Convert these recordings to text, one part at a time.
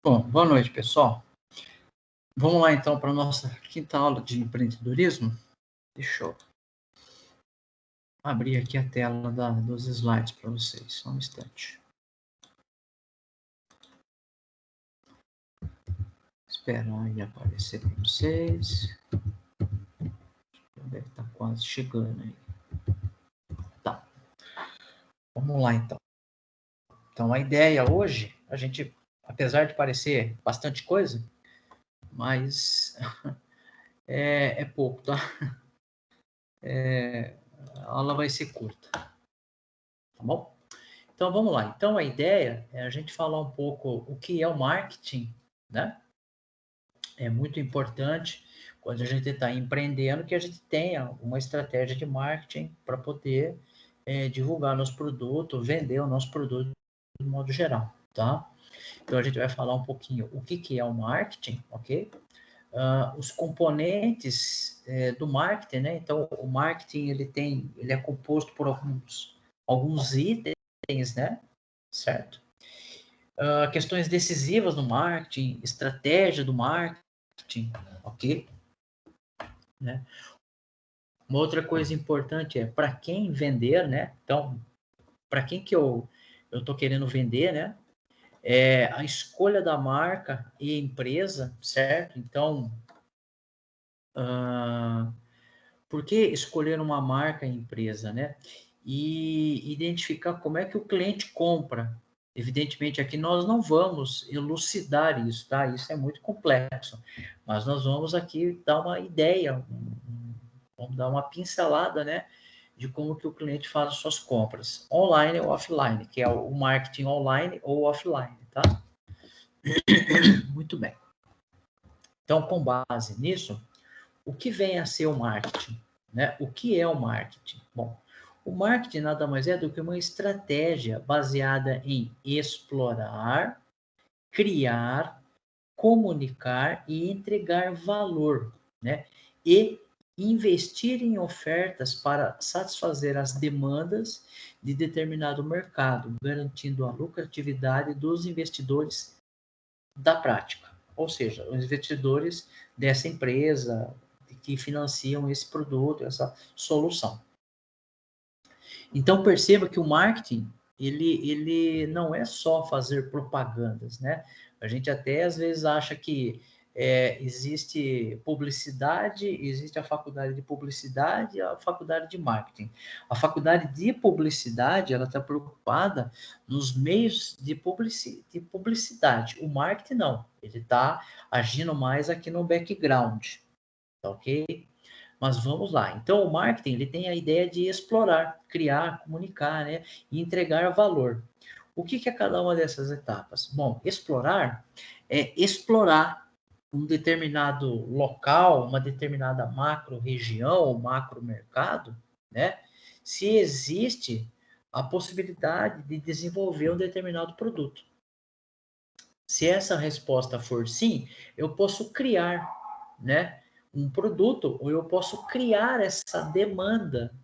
Bom, boa noite, pessoal. Vamos lá, então, para a nossa quinta aula de empreendedorismo. Deixa eu abrir aqui a tela dos slides para vocês, só um instante. Esperar aí aparecer para vocês. Deve estar quase chegando aí. Tá. Vamos lá, então. Então, a ideia hoje, a gente, apesar de parecer bastante coisa, mas é pouco, tá? A aula vai ser curta, tá bom? Então, vamos lá. Então, a ideia é a gente falar um pouco o que é o marketing, né? É muito importante quando a gente está empreendendo que a gente tenha uma estratégia de marketing para poder divulgar nosso produto, vender o nosso produto de modo geral, tá? Então, a gente vai falar um pouquinho o que é o marketing, ok? Os componentes do marketing, né? Então, o marketing, ele é composto por alguns itens, né? Certo? Questões decisivas no marketing, estratégia do marketing, ok? Né? Uma outra coisa importante é para quem vender, né? Então, para quem que eu estou querendo vender, né? A escolha da marca e empresa, certo? Então, por que escolher uma marca e empresa, né? E identificar como é que o cliente compra. Evidentemente, aqui nós não vamos elucidar isso, tá? Isso é muito complexo. Mas nós vamos aqui dar uma ideia, vamos dar uma pincelada, né? De como que o cliente faz as suas compras, online ou offline, que é o marketing online ou offline, tá? Muito bem. Então, com base nisso, o que vem a ser o marketing? Né? O que é o marketing? Bom, o marketing nada mais é do que uma estratégia baseada em explorar, criar, comunicar e entregar valor, né? E investir em ofertas para satisfazer as demandas de determinado mercado, garantindo a lucratividade dos investidores da prática, ou seja, os investidores dessa empresa que financiam esse produto, essa solução. Então perceba que o marketing ele não é só fazer propagandas, né? A gente até às vezes acha que existe publicidade, existe a faculdade de publicidade e a faculdade de marketing. A faculdade de publicidade ela está preocupada nos meios de publicidade. O marketing não, ele está agindo mais aqui no background, tá ok? Mas vamos lá. Então, o marketing ele tem a ideia de explorar, criar, comunicar, né, e entregar valor. O que é cada uma dessas etapas? Bom, explorar é explorar um determinado local, uma determinada macro região, macro mercado, né? Se existe a possibilidade de desenvolver um determinado produto. Se essa resposta for sim, eu posso criar, né, um produto ou eu posso criar essa demanda,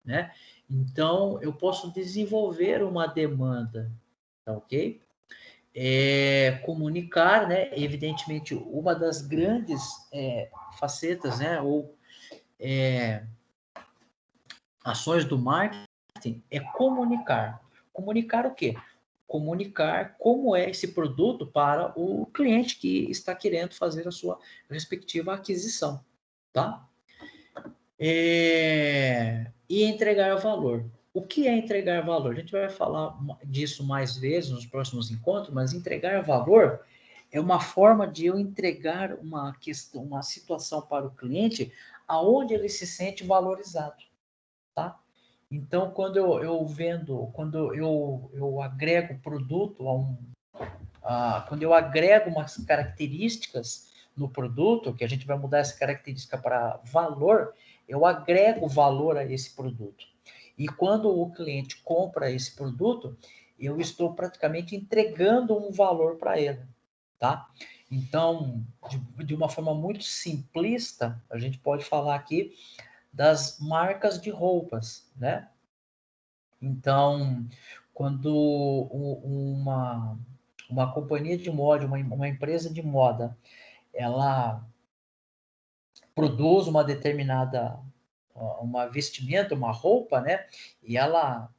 né? Então eu posso desenvolver uma demanda, tá ok? Comunicar, né? Evidentemente uma das grandes facetas, né? Ou ações do marketing é comunicar. Comunicar o quê? Comunicar como é esse produto para o cliente que está querendo fazer a sua respectiva aquisição, tá? E entregar valor. O que é entregar valor? A gente vai falar disso mais vezes nos próximos encontros, mas entregar valor é uma forma de eu entregar uma questão, uma situação para o cliente aonde ele se sente valorizado, tá? Então, quando eu vendo, quando eu agrego produto quando eu agrego umas características no produto, que a gente vai mudar essa característica para valor, eu agrego valor a esse produto. E quando o cliente compra esse produto, eu estou praticamente entregando um valor para ele, tá? Então, de uma forma muito simplista, a gente pode falar aqui das marcas de roupas, né? Então, quando uma companhia de moda, uma empresa de moda, ela produz uma determinada, uma vestimenta, uma roupa, né? E ela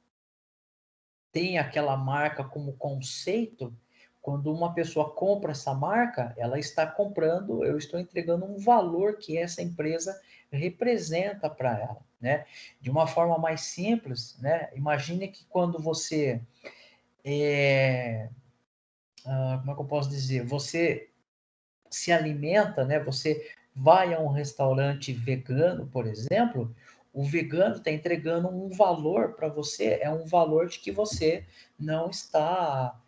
tem aquela marca como conceito. Quando uma pessoa compra essa marca, ela está comprando, eu estou entregando um valor que essa empresa representa para ela, né? De uma forma mais simples, né? Imagine que quando você como é que eu posso dizer? Você se alimenta, né? Você vai a um restaurante vegano, por exemplo, o vegano está entregando um valor para você, é um valor de que você não está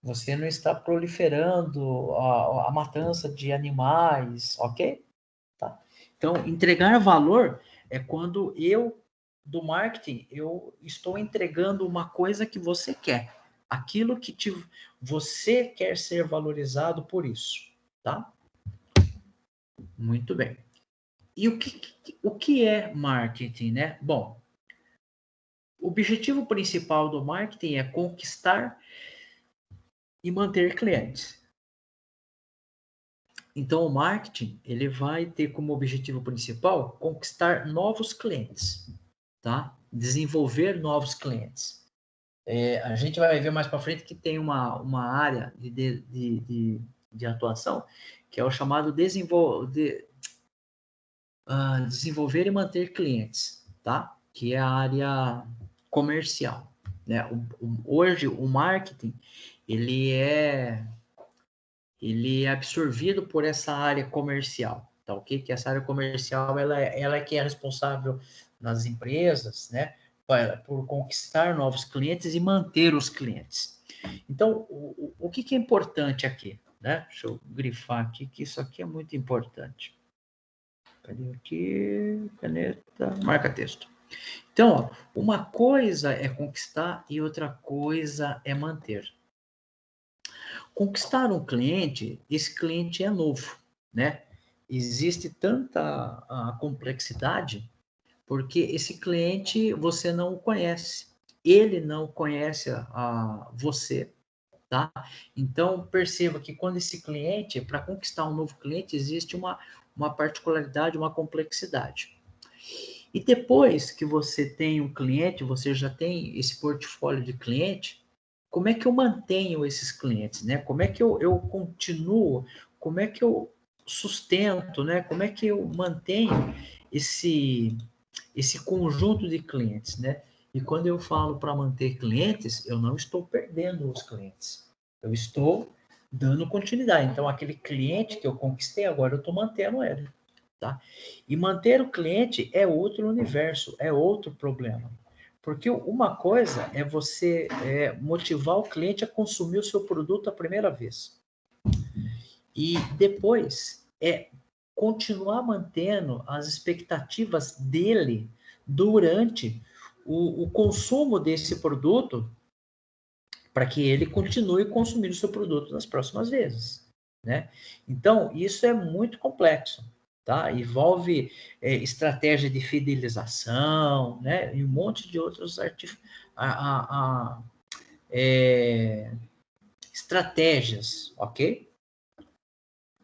você não está proliferando a matança de animais, ok? Tá? Então, entregar valor é quando eu, do marketing, eu estou entregando uma coisa que você quer. Aquilo que você quer ser valorizado por isso, tá? Muito bem. E o que é marketing, né? Bom, o objetivo principal do marketing é conquistar e manter clientes. Então, o marketing, ele vai ter como objetivo principal conquistar novos clientes, tá? Desenvolver novos clientes. A gente vai ver mais para frente que tem uma área de atuação que é o chamado desenvolver e manter clientes, tá? Que é a área comercial, né? Hoje, o marketing, ele é absorvido por essa área comercial, tá ok? Que essa área comercial, ela é que é responsável nas empresas, né? Por conquistar novos clientes e manter os clientes. Então, o que é importante aqui, né? Deixa eu grifar aqui, que isso aqui é muito importante. Cadê aqui? Caneta, marca texto. Então, ó, uma coisa é conquistar e outra coisa é manter. Conquistar um cliente, esse cliente é novo, né? Existe tanta complexidade porque esse cliente você não o conhece, ele não conhece você, tá? Então perceba que quando esse cliente, para conquistar um novo cliente, existe uma particularidade, uma complexidade. E depois que você tem um cliente, você já tem esse portfólio de cliente, como é que eu mantenho esses clientes, né? Como é que eu continuo, como é que eu sustento, né? Como é que eu mantenho esse conjunto de clientes, né? E quando eu falo para manter clientes, eu não estou perdendo os clientes. Eu estou dando continuidade. Então, aquele cliente que eu conquistei, agora eu estou mantendo ele. Tá? E manter o cliente é outro universo, é outro problema. Porque uma coisa é você motivar o cliente a consumir o seu produto a primeira vez. E depois é continuar mantendo as expectativas dele durante o consumo desse produto para que ele continue consumindo o seu produto nas próximas vezes, né? Então, isso é muito complexo, tá? Envolve estratégia de fidelização, né? E um monte de outros estratégias, ok?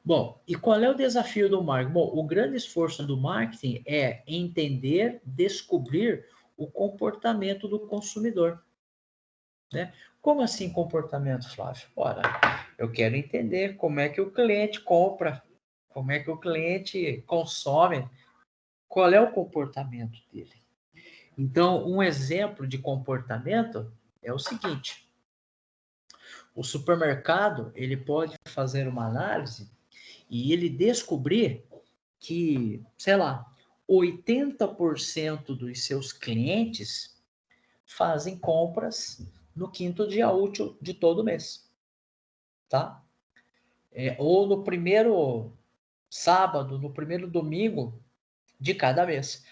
Bom, e qual é o desafio do marketing? Bom, o grande esforço do marketing é entender, descobrir o comportamento do consumidor, né? Como assim comportamento, Flávio? Ora, eu quero entender como é que o cliente compra, como é que o cliente consome, qual é o comportamento dele. Então, um exemplo de comportamento é o seguinte: o supermercado ele pode fazer uma análise e ele descobrir que, sei lá, 80% dos seus clientes fazem compras no quinto dia útil de todo mês, tá? Ou no primeiro sábado, no primeiro domingo de cada mês.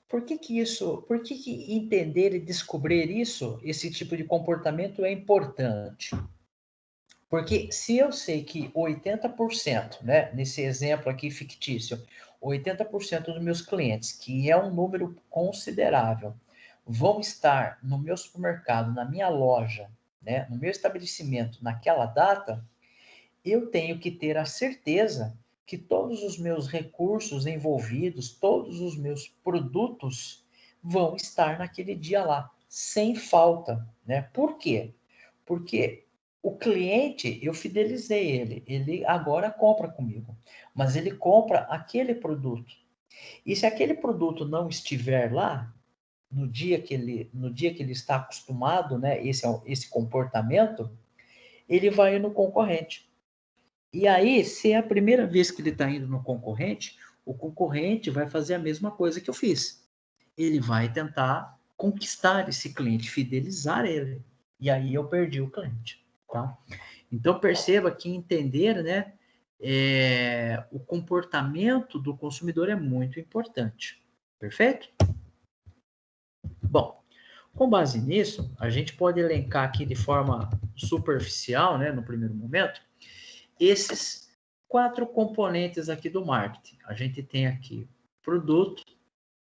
Por que entender e descobrir isso, esse tipo de comportamento é importante? Porque se eu sei que 80%, né, nesse exemplo aqui fictício, 80% dos meus clientes, que é um número considerável, vão estar no meu supermercado, na minha loja, né, no meu estabelecimento naquela data, eu tenho que ter a certeza que todos os meus recursos envolvidos, todos os meus produtos vão estar naquele dia lá, sem falta, né? Por quê? Porque o cliente, eu fidelizei ele, ele agora compra comigo, mas ele compra aquele produto. E se aquele produto não estiver lá, no dia que ele está acostumado, né, esse comportamento, ele vai no concorrente. E aí, se é a primeira vez que ele está indo no concorrente, o concorrente vai fazer a mesma coisa que eu fiz. Ele vai tentar conquistar esse cliente, fidelizar ele. E aí eu perdi o cliente. Tá? Então perceba que entender, né, o comportamento do consumidor é muito importante. Perfeito? Bom, com base nisso, a gente pode elencar aqui de forma superficial, né, no primeiro momento, esses 4 componentes aqui do marketing. A gente tem aqui produto,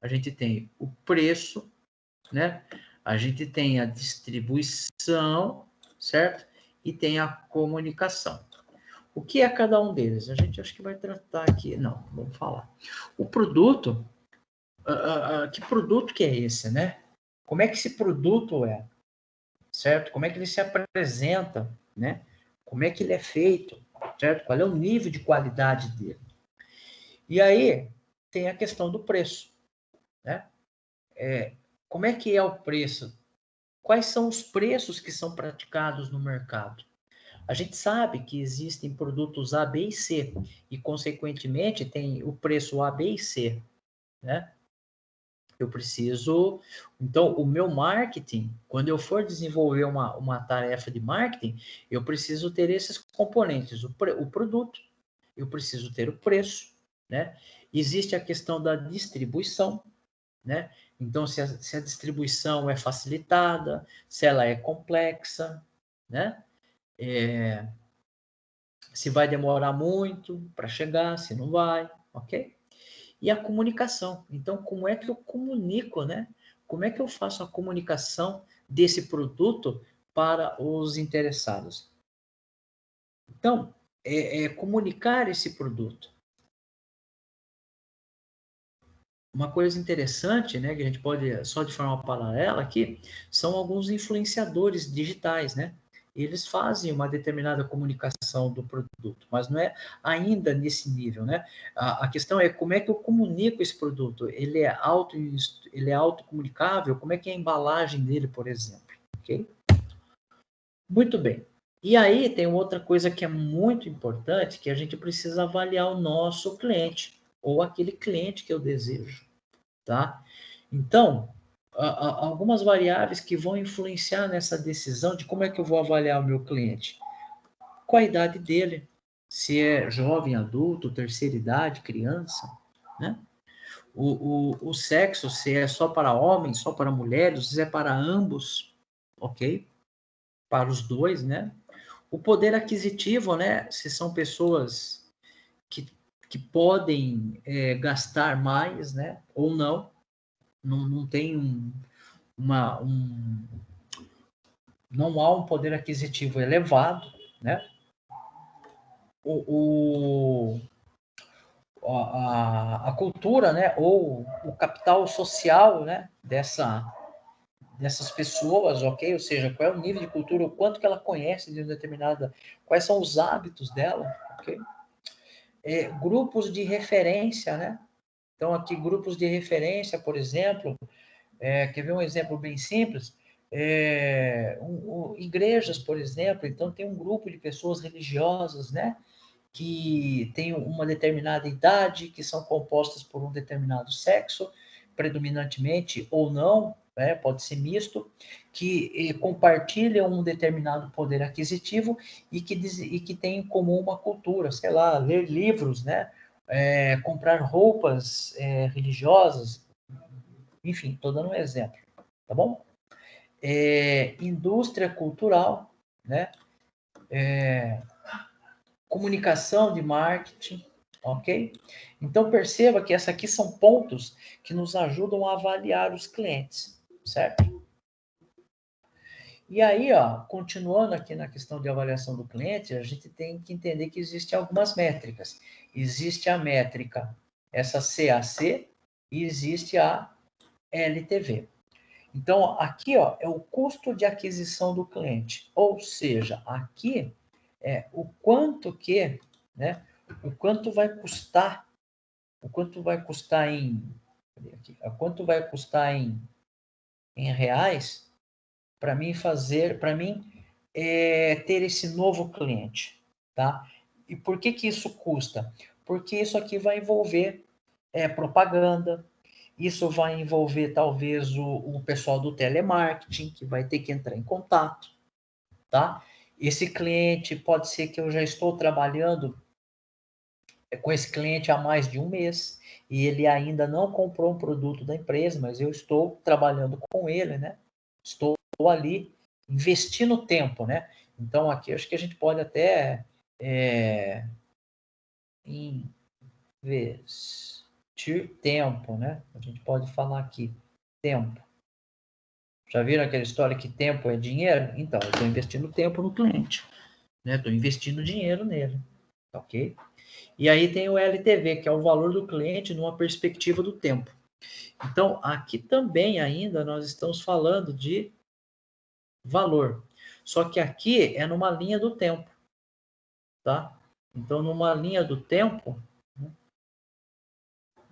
a gente tem o preço, né? A gente tem a distribuição, certo? E tem a comunicação. O que é cada um deles? A gente acho que vai tratar aqui. Não, vamos falar. O produto, que produto que é esse, né? Como é que esse produto é, certo? Como é que ele se apresenta, né? Como é que ele é feito, certo? Qual é o nível de qualidade dele? E aí tem a questão do preço, né? Como é que é o preço? Quais são os preços que são praticados no mercado? A gente sabe que existem produtos A, B e C, e, consequentemente, tem o preço A, B e C, né? Eu preciso... Então, o meu marketing, quando eu for desenvolver uma tarefa de marketing, eu preciso ter esses componentes, o produto, eu preciso ter o preço, né? Existe a questão da distribuição, né? Então, se a distribuição é facilitada, se ela é complexa, né? Se vai demorar muito para chegar, se não vai, ok? E a comunicação. Então, como é que eu comunico, né? Como é que eu faço a comunicação desse produto para os interessados? Então, comunicar esse produto. Uma coisa interessante, né, que a gente pode, só de forma paralela aqui, são alguns influenciadores digitais, né? Eles fazem uma determinada comunicação do produto, mas não é ainda nesse nível, né? A questão é como é que eu comunico esse produto? Ele é autocomunicável? Como é que é a embalagem dele, por exemplo? Ok? Muito bem. E aí tem outra coisa que é muito importante, que a gente precisa avaliar o nosso cliente, ou aquele cliente que eu desejo. Tá? Então, algumas variáveis que vão influenciar nessa decisão de como é que eu vou avaliar o meu cliente. Qual a idade dele? Se é jovem, adulto, terceira idade, criança, né? O sexo, se é só para homens, só para mulheres, se é para ambos, ok? Para os dois, né? O poder aquisitivo, né? Se são pessoas que, que podem gastar mais, né? Ou não. Não tem não há um poder aquisitivo elevado, né? O, a cultura, né? Ou o capital social, né? Dessas pessoas, ok? Ou seja, qual é o nível de cultura, o quanto que ela conhece de uma determinada, quais são os hábitos dela, ok? Grupos de referência, né? Então, aqui, grupos de referência, por exemplo, quer ver um exemplo bem simples? Igrejas, por exemplo, então tem um grupo de pessoas religiosas, né? Que tem uma determinada idade, que são compostas por um determinado sexo, predominantemente ou não, né? Pode ser misto, que compartilham um determinado poder aquisitivo e que tem em comum uma cultura, sei lá, ler livros, né? Comprar roupas religiosas, enfim, estou dando um exemplo, tá bom? Indústria cultural, né? Comunicação de marketing, ok? Então perceba que esses aqui são pontos que nos ajudam a avaliar os clientes, certo? E aí, ó, continuando aqui na questão de avaliação do cliente, a gente tem que entender que existem algumas métricas. Existe a métrica, essa CAC, e existe a LTV. Então, aqui, ó, é o custo de aquisição do cliente. Ou seja, aqui é o quanto que, né, o quanto vai custar em, quanto vai custar em reais para mim ter esse novo cliente, tá? E por que que isso custa? Porque isso aqui vai envolver propaganda, isso vai envolver talvez o pessoal do telemarketing, que vai ter que entrar em contato, tá? Esse cliente pode ser que eu já estou trabalhando com esse cliente há mais de um mês e ele ainda não comprou um produto da empresa, mas eu estou trabalhando com ele, né? Estou ali investindo tempo, né? Então aqui acho que a gente pode até investir tempo, né? A gente pode falar aqui tempo. Já viram aquela história que tempo é dinheiro? Então, eu estou investindo tempo no cliente, né? Estou investindo dinheiro nele, ok? E aí tem o LTV, que é o valor do cliente numa perspectiva do tempo. Então, aqui também ainda nós estamos falando de valor. Só que aqui é numa linha do tempo, tá? Então, numa linha do tempo,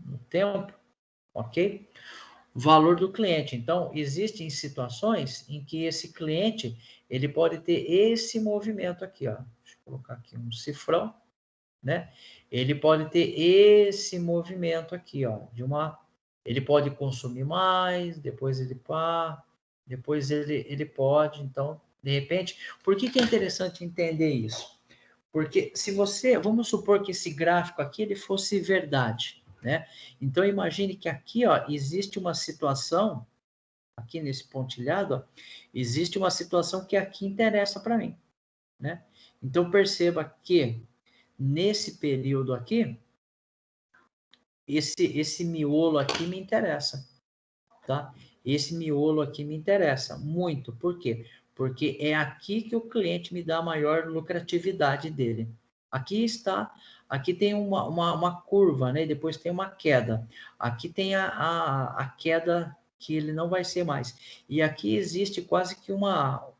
no tempo, ok? Valor do cliente. Então, existem situações em que esse cliente, ele pode ter esse movimento aqui, ó. Deixa eu colocar aqui um cifrão, né? Ele pode ter esse movimento aqui, ó, ele pode consumir mais, depois ele pode, então, de repente, por que que é interessante entender isso? Porque se você, vamos supor que esse gráfico aqui ele fosse verdade, né? Então imagine que aqui, ó, existe uma situação aqui nesse pontilhado, ó, existe uma situação que aqui interessa para mim, né? Então perceba que nesse período aqui, esse miolo aqui me interessa, tá? Esse miolo aqui me interessa muito. Por quê? Porque é aqui que o cliente me dá a maior lucratividade dele. Aqui tem uma curva, né? E depois tem uma queda. Aqui tem a queda que ele não vai ser mais. E aqui existe quase que uma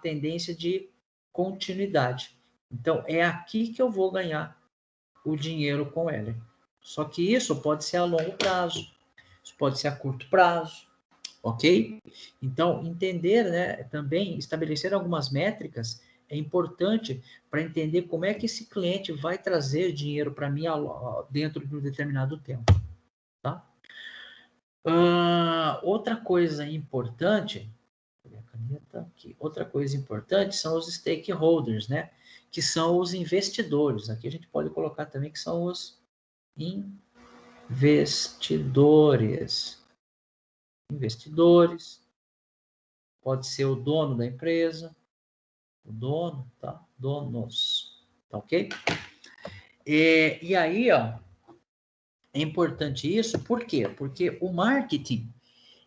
tendência de continuidade. Então, é aqui que eu vou ganhar o dinheiro com ele. Só que isso pode ser a longo prazo, isso pode ser a curto prazo, ok? Então, entender, né, também estabelecer algumas métricas é importante para entender como é que esse cliente vai trazer dinheiro para mim dentro de um determinado tempo, tá? Outra coisa importante, outra coisa importante são os stakeholders, né? Que são os investidores. Aqui a gente pode colocar também que são os investidores. Investidores, pode ser o dono da empresa, o dono, tá? Donos, tá ok? E aí, ó, é importante isso, por quê? Porque o marketing,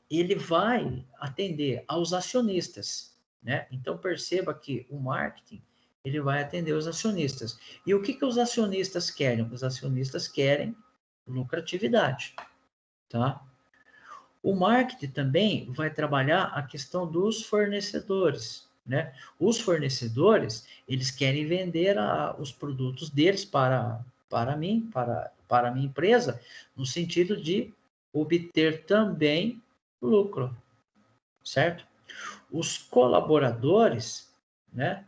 ele vai atender aos acionistas, né? Então, perceba que o marketing, ele vai atender os acionistas. E o que que os acionistas querem? Os acionistas querem lucratividade, tá? O marketing também vai trabalhar a questão dos fornecedores, né? Os fornecedores, eles querem vender os produtos deles para mim, para a minha empresa, no sentido de obter também lucro, certo? Os colaboradores, né?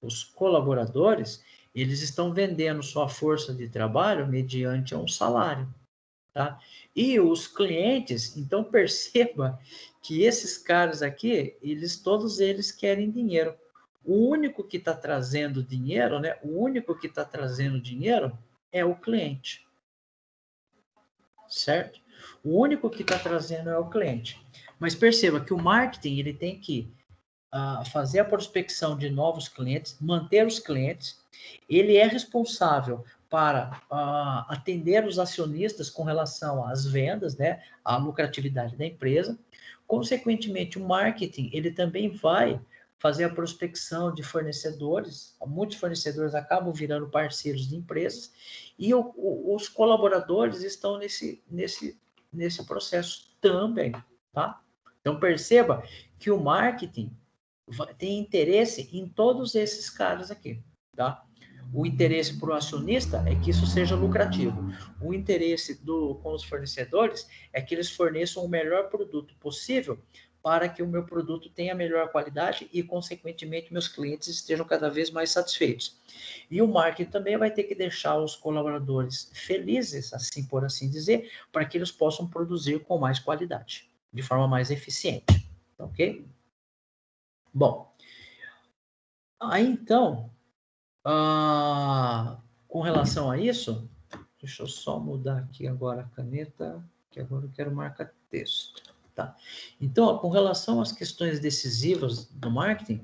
Os colaboradores, eles estão vendendo sua força de trabalho mediante um salário. Tá? E os clientes, então perceba que esses caras aqui, todos eles querem dinheiro. O único que está trazendo dinheiro, né? O único que está trazendo dinheiro é o cliente, certo? O único que está trazendo é o cliente. Mas perceba que o marketing ele tem que fazer a prospecção de novos clientes, manter os clientes. Ele é responsável para atender os acionistas com relação às vendas, né, à lucratividade da empresa. Consequentemente, o marketing, ele também vai fazer a prospecção de fornecedores. Muitos fornecedores acabam virando parceiros de empresas e os colaboradores estão nesse processo também, tá? Então, perceba que o marketing tem interesse em todos esses caras aqui, tá? O interesse para o acionista é que isso seja lucrativo. O interesse com os fornecedores é que eles forneçam o melhor produto possível para que o meu produto tenha melhor qualidade e, consequentemente, meus clientes estejam cada vez mais satisfeitos. E o marketing também vai ter que deixar os colaboradores felizes, assim por assim dizer, para que eles possam produzir com mais qualidade, de forma mais eficiente. Ok? Bom, aí então, com relação a isso, deixa eu só mudar aqui agora a caneta, que agora eu quero marcar texto. Tá? Então, com relação às questões decisivas do marketing,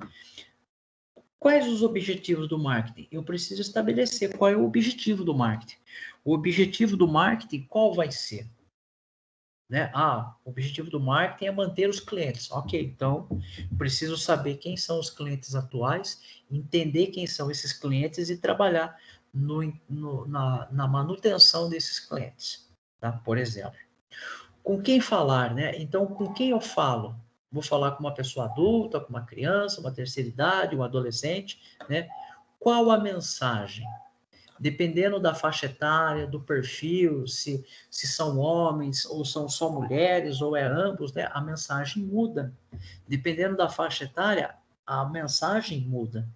quais os objetivos do marketing? Eu preciso estabelecer qual é o objetivo do marketing. O objetivo do marketing, qual vai ser? Né? O objetivo do marketing é manter os clientes. Ok, então preciso saber quem são os clientes atuais, entender quem são esses clientes e trabalhar na manutenção desses clientes. Tá? Por exemplo. Com quem falar, né? Então, com quem eu falo? Vou falar com uma pessoa adulta, com uma criança, uma terceira idade, um adolescente, né? Qual a mensagem? Dependendo da faixa etária, do perfil, se são homens ou são só mulheres ou é ambos, né? A mensagem muda. Dependendo da faixa etária, a mensagem muda,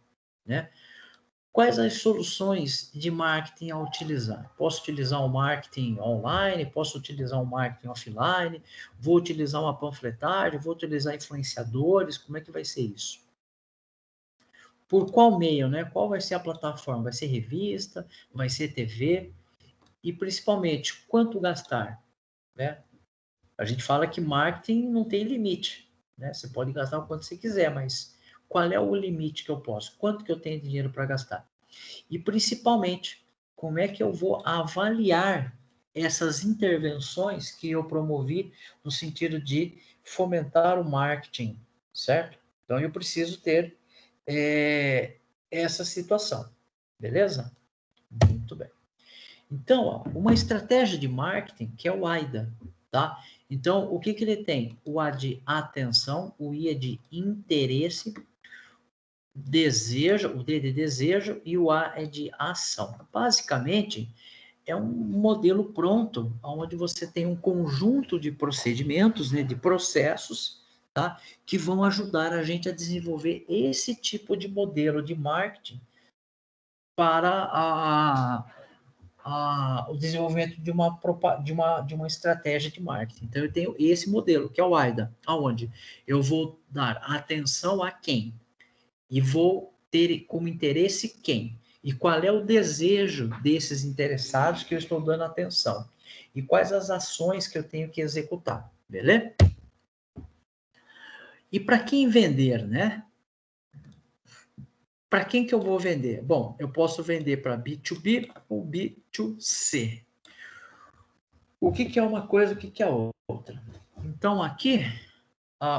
né? Quais as soluções de marketing a utilizar? Posso utilizar um marketing online, posso utilizar um marketing offline, vou utilizar uma panfletagem, vou utilizar influenciadores, como é que vai ser isso? Por qual meio, né? Qual vai ser a plataforma? Vai ser revista? Vai ser TV? E principalmente, quanto gastar? Né? A gente fala que marketing não tem limite, né? Você pode gastar o quanto você quiser, mas qual é o limite que eu posso? Quanto que eu tenho de dinheiro para gastar? E, principalmente, como é que eu vou avaliar essas intervenções que eu promovi no sentido de fomentar o marketing, certo? Então, eu preciso ter essa situação, beleza? Muito bem. Então, uma estratégia de marketing que é o AIDA, tá? Então, o que ele tem? O A de atenção, o I é de interesse, desejo, o D de desejo e o A é de ação. Basicamente, é um modelo pronto, onde você tem um conjunto de procedimentos, né, de processos, tá, que vão ajudar a gente a desenvolver esse tipo de modelo de marketing para o desenvolvimento de uma estratégia de marketing. Então, eu tenho esse modelo, que é o AIDA, onde eu vou dar atenção a quem? E vou ter como interesse quem? E qual é o desejo desses interessados que eu estou dando atenção? E quais as ações que eu tenho que executar, beleza? E para quem vender, né? Para quem que eu vou vender? Bom, eu posso vender para B2B ou B2C. O que é uma coisa, o que é outra? Então, aqui,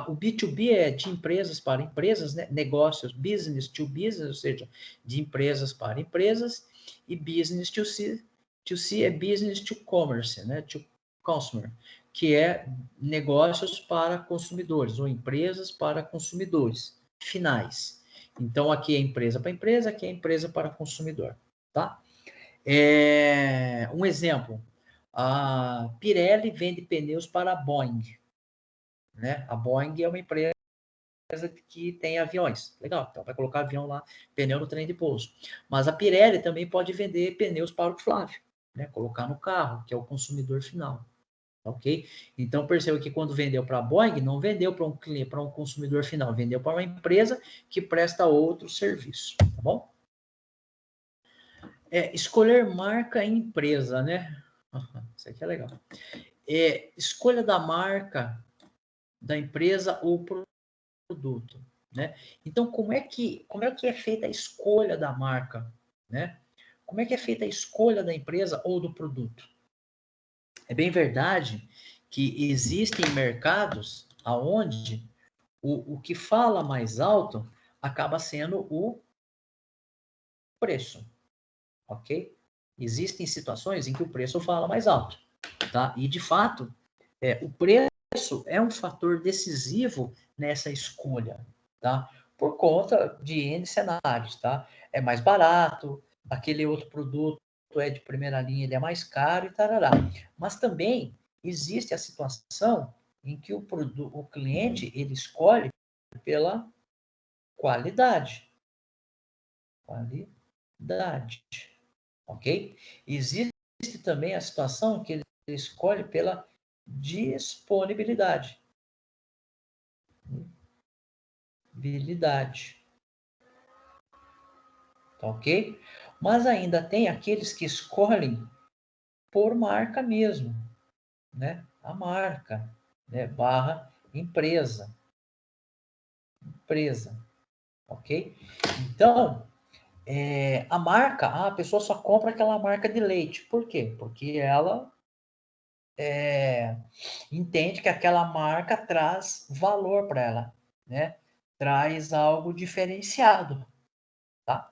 o B2B é de empresas para empresas, né? Negócios, business to business, ou seja, de empresas para empresas, e business to C. To C é business to commerce, né? To consumer, que é negócios para consumidores, ou empresas para consumidores finais. Então, aqui é empresa para empresa, aqui é empresa para consumidor, tá? Um exemplo, a Pirelli vende pneus para a Boeing, né? A Boeing é uma empresa que tem aviões. Legal, então vai colocar avião lá, pneu no trem de pouso. Mas a Pirelli também pode vender pneus para o Flávio, né? Colocar no carro, que é o consumidor final. Ok? Então perceba que quando vendeu para a Boeing, não vendeu para um cliente, para um consumidor final, vendeu para uma empresa que presta outro serviço, tá bom? Escolher marca e empresa, né? Isso aqui é legal. Escolha da marca, da empresa ou produto, né? Então, como é que é feita a escolha da marca, né? Como é que é feita a escolha da empresa ou do produto? É bem verdade que existem mercados aonde o que fala mais alto acaba sendo o preço, ok? Existem situações em que o preço fala mais alto, tá? E, de fato, o preço é um fator decisivo nessa escolha, tá? Por conta de N cenários, tá? É mais barato, aquele outro produto é de primeira linha, ele é mais caro e tarará. Mas também existe a situação em que o cliente, ele escolhe pela qualidade. Qualidade, ok? Existe também a situação que ele escolhe pela disponibilidade. Habilidade, tá ok? Mas ainda tem aqueles que escolhem por marca mesmo, né? A marca, né? Barra empresa, ok? Então, a marca, a pessoa só compra aquela marca de leite. Por quê? Porque ela entende que aquela marca traz valor para ela, né? Traz algo diferenciado, tá?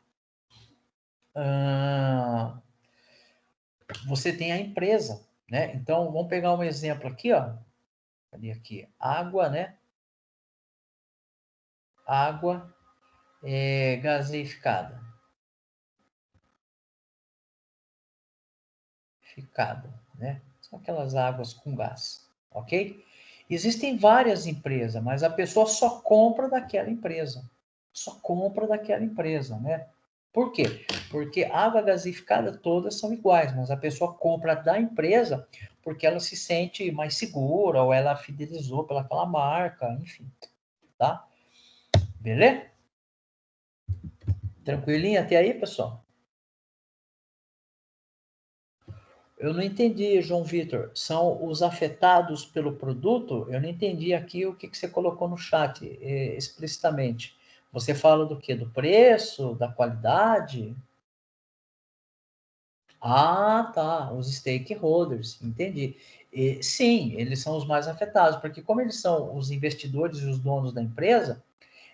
Você tem a empresa, né? Então, vamos pegar um exemplo aqui, ó. Cadê aqui? Água, né? Água gaseificada. Né? São aquelas águas com gás, ok? Existem várias empresas, mas a pessoa só compra daquela empresa. Só compra daquela empresa, né? Por quê? Porque água gasificada todas são iguais, mas a pessoa compra da empresa porque ela se sente mais segura ou ela fidelizou pelaquela marca, enfim, tá? Beleza? Tranquilinho até aí, pessoal? Eu não entendi, João Vitor. São os afetados pelo produto? Eu não entendi aqui o que você colocou no chat explicitamente. Você fala do quê? Do preço? Da qualidade? Ah, tá. Os stakeholders, entendi. Sim, eles são os mais afetados, porque como eles são os investidores e os donos da empresa,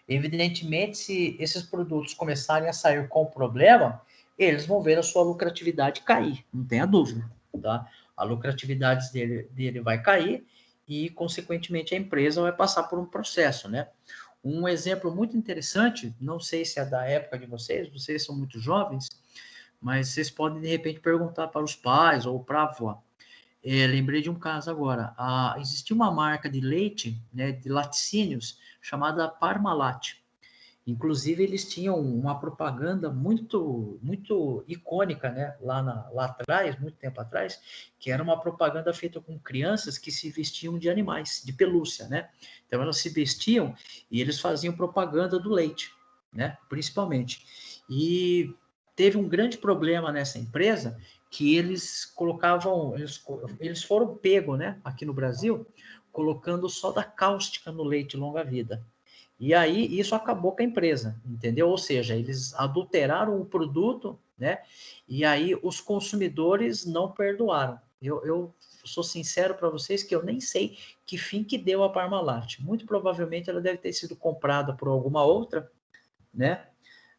evidentemente, se esses produtos começarem a sair com problema, eles vão ver a sua lucratividade cair, não tenha dúvida, tá? A lucratividade dele vai cair e, consequentemente, a empresa vai passar por um processo, né? Um exemplo muito interessante, não sei se é da época de vocês são muito jovens, mas vocês podem, de repente, perguntar para os pais ou para a avó. Lembrei de um caso agora. Existia uma marca de leite, né, de laticínios, chamada Parmalat. Inclusive, eles tinham uma propaganda muito, muito icônica, né, lá atrás, muito tempo atrás, que era uma propaganda feita com crianças que se vestiam de animais, de pelúcia, né? Então, elas se vestiam e eles faziam propaganda do leite, né, principalmente. E teve um grande problema nessa empresa, que eles foram pegos, né, aqui no Brasil, colocando soda cáustica no leite longa-vida. E aí isso acabou com a empresa, entendeu? Ou seja, eles adulteraram o produto, né? E aí os consumidores não perdoaram. Eu sou sincero para vocês que eu nem sei que fim que deu a Parmalat. Muito provavelmente ela deve ter sido comprada por alguma outra, né?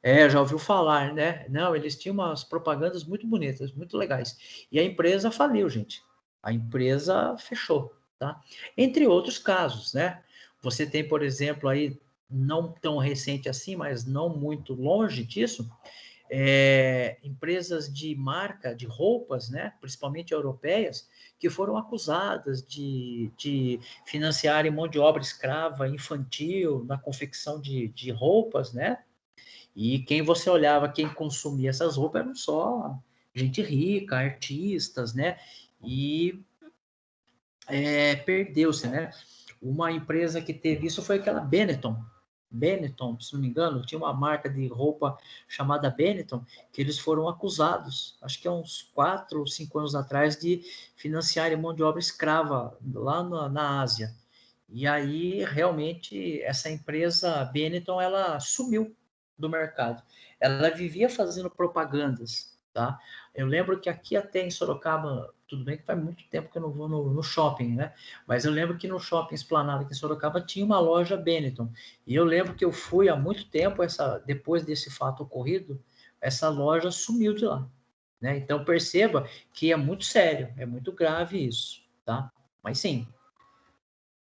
Já ouviu falar, né? Não, eles tinham umas propagandas muito bonitas, muito legais. E a empresa faliu, gente. A empresa fechou, tá? Entre outros casos, né? Você tem, por exemplo, aí, não tão recente assim, mas não muito longe disso, empresas de marca, de roupas, né? Principalmente europeias, que foram acusadas de financiarem mão de obra escrava infantil na confecção de roupas, né? E quem você olhava, quem consumia essas roupas eram só gente rica, artistas, né? E perdeu-se, né? Uma empresa que teve isso foi aquela Benetton. Benetton, se não me engano, tinha uma marca de roupa chamada Benetton, que eles foram acusados, acho que há uns 4 ou 5 anos atrás, de financiarem mão de obra escrava lá na Ásia. E aí, realmente, essa empresa Benetton, ela sumiu do mercado. Ela vivia fazendo propagandas, tá? Eu lembro que aqui até em Sorocaba, tudo bem que faz muito tempo que eu não vou no shopping, né? Mas eu lembro que no shopping Esplanada aqui em Sorocaba tinha uma loja Benetton. E eu lembro que eu fui há muito tempo, depois desse fato ocorrido, essa loja sumiu de lá, né? Então perceba que é muito sério, é muito grave isso, tá? Mas sim,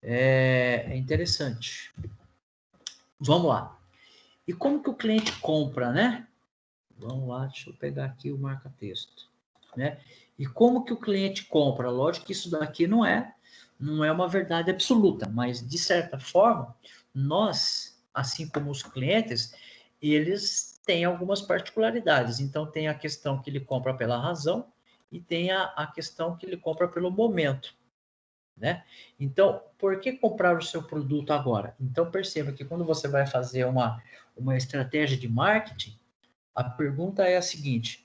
é interessante. Vamos lá. E como que o cliente compra, né? Vamos lá, deixa eu pegar aqui o marca-texto, né? E como que o cliente compra? Lógico que isso daqui não é uma verdade absoluta, mas de certa forma, nós, assim como os clientes, eles têm algumas particularidades. Então tem a questão que ele compra pela razão e tem a questão que ele compra pelo momento, né? Então, por que comprar o seu produto agora? Então perceba que quando você vai fazer uma estratégia de marketing, a pergunta é a seguinte: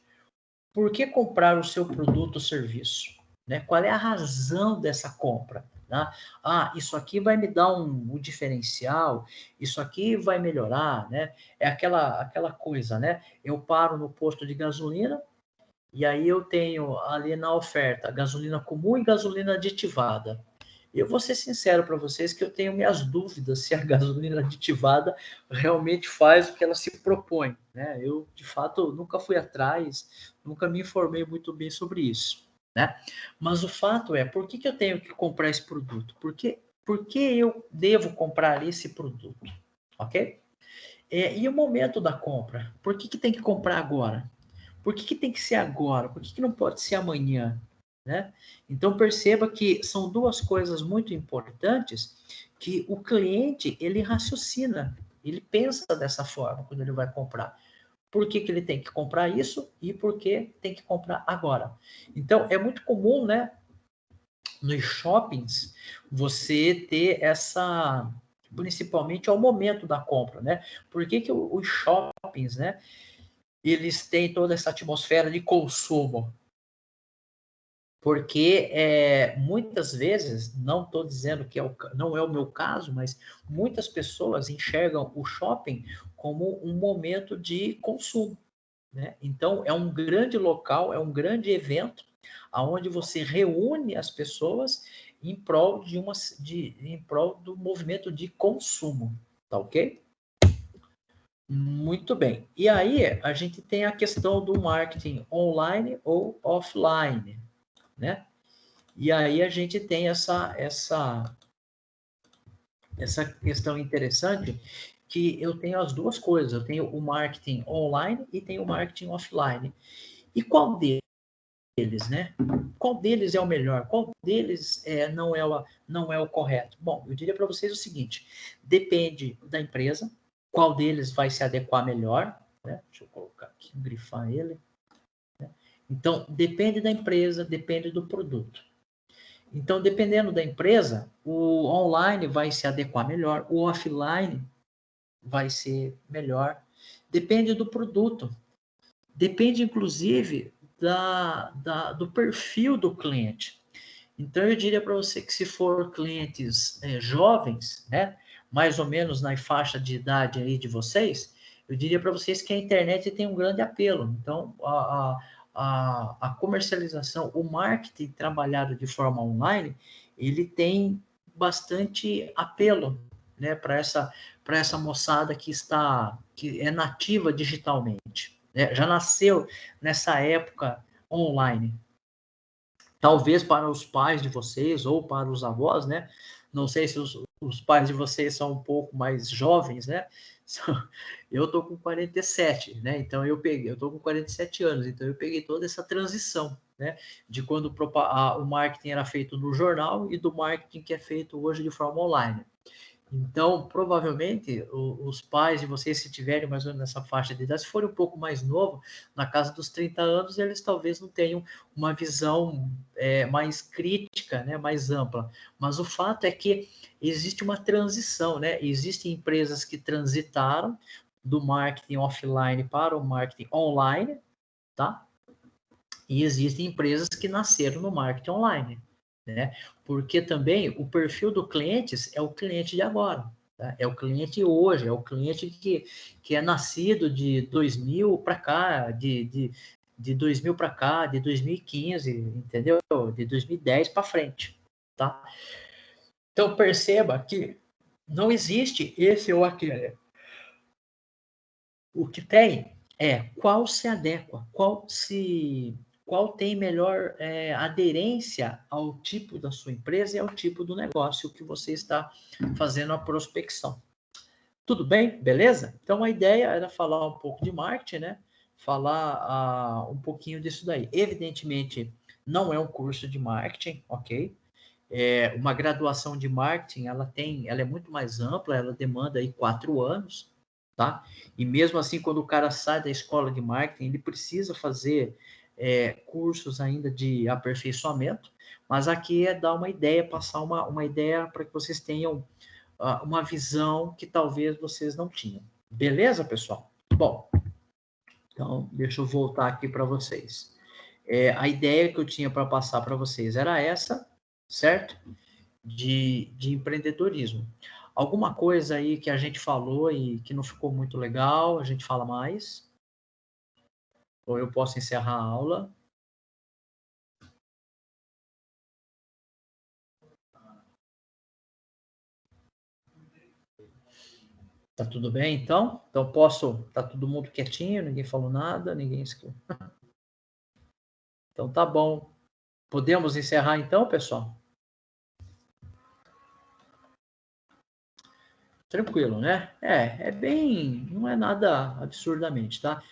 por que comprar o seu produto ou serviço? Né? Qual é a razão dessa compra? Tá? Ah, isso aqui vai me dar um diferencial, isso aqui vai melhorar, né? É aquela coisa, né? Eu paro no posto de gasolina e aí eu tenho ali na oferta gasolina comum e gasolina aditivada. Eu vou ser sincero para vocês que eu tenho minhas dúvidas se a gasolina aditivada realmente faz o que ela se propõe, né? Eu, de fato, nunca fui atrás, nunca me informei muito bem sobre isso, né? Mas o fato é, por que eu tenho que comprar esse produto? Por que eu devo comprar esse produto? Ok? E o momento da compra? Por que tem que comprar agora? Por que tem que ser agora? Por que não pode ser amanhã? Né? Então perceba que são duas coisas muito importantes que o cliente ele raciocina, ele pensa dessa forma quando ele vai comprar. Por que ele tem que comprar isso e por que tem que comprar agora? Então é muito comum, né, nos shoppings você ter essa, principalmente ao momento da compra, né? Por que os shoppings, né, eles têm toda essa atmosfera de consumo? Porque muitas vezes, não estou dizendo que não é o meu caso, mas muitas pessoas enxergam o shopping como um momento de consumo, né? Então, é um grande local, é um grande evento, onde você reúne as pessoas em prol em prol do movimento de consumo, tá ok? Muito bem. E aí, a gente tem a questão do marketing online ou offline, né? E aí a gente tem essa questão interessante que eu tenho as duas coisas. Eu tenho o marketing online e tenho o marketing offline. E qual deles, né? Qual deles é o melhor? Qual deles não é o correto? Bom, eu diria para vocês o seguinte: depende da empresa, qual deles vai se adequar melhor, né? Deixa eu colocar aqui, grifar ele. Né? Então, depende da empresa, depende do produto. Então, dependendo da empresa, o online vai se adequar melhor, o offline vai ser melhor. Depende do produto. Depende, inclusive, do perfil do cliente. Então, eu diria para você que se for clientes jovens, né, mais ou menos na faixa de idade aí de vocês, eu diria para vocês que a internet tem um grande apelo. Então, a comercialização, o marketing trabalhado de forma online, ele tem bastante apelo, né, para essa moçada que é nativa digitalmente, né? Já nasceu nessa época online. Talvez para os pais de vocês ou para os avós, né? Não sei se os pais de vocês são um pouco mais jovens, né? Eu tô com 47, né? Então eu tô com 47 anos, então eu peguei toda essa transição, né? De quando o marketing era feito no jornal e do marketing que é feito hoje de forma online. Então, provavelmente, os pais de vocês, se tiverem mais ou menos nessa faixa de idade, se forem um pouco mais novo, na casa dos 30 anos, eles talvez não tenham uma visão mais crítica, né, mais ampla. Mas o fato é que existe uma transição, né? Existem empresas que transitaram do marketing offline para o marketing online, tá? E existem empresas que nasceram no marketing online, né? Porque também o perfil do cliente é o cliente de agora, tá? É o cliente hoje, é o cliente que é nascido de 2000 para cá, de 2000 para cá, de 2015, entendeu? De 2010 para frente, tá? Então perceba que não existe esse ou aquele. O que tem é qual se adequa, qual tem melhor aderência ao tipo da sua empresa e ao tipo do negócio que você está fazendo a prospecção. Tudo bem? Beleza? Então a ideia era falar um pouco de marketing, né? Falar um pouquinho disso daí. Evidentemente, não é um curso de marketing, ok? Uma graduação de marketing, ela é muito mais ampla, ela demanda aí 4 anos, tá? E mesmo assim, quando o cara sai da escola de marketing, ele precisa fazer cursos ainda de aperfeiçoamento, mas aqui é dar uma ideia, passar uma ideia para que vocês tenham uma visão que talvez vocês não tinham. Beleza, pessoal? Bom, então deixa eu voltar aqui para vocês. A ideia que eu tinha para passar para vocês era essa, certo? De empreendedorismo. Alguma coisa aí que a gente falou e que não ficou muito legal, a gente fala mais? Ou eu posso encerrar a aula? Tá tudo bem, então? Então posso... Tá todo mundo quietinho, ninguém falou nada, ninguém... Então tá bom. Podemos encerrar então, pessoal? Tranquilo, né? É bem... Não é nada absurdamente, tá?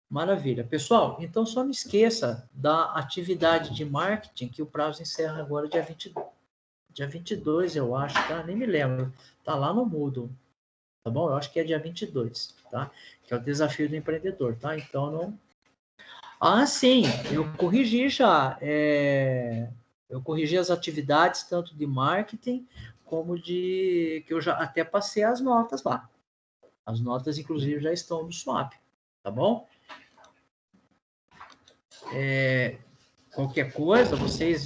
Maravilha. Pessoal, então só não esqueça da atividade de marketing, que o prazo encerra agora dia 22, eu acho, tá? Nem me lembro. Tá lá no Moodle, tá bom? Eu acho que é dia 22, tá? Que é o desafio do empreendedor, tá? Então, não... Ah, sim, eu corrigi já. Eu corrigi as atividades, tanto de marketing, como de... que eu já até passei as notas lá. As notas, inclusive, já estão no Swap, tá bom? Qualquer coisa, vocês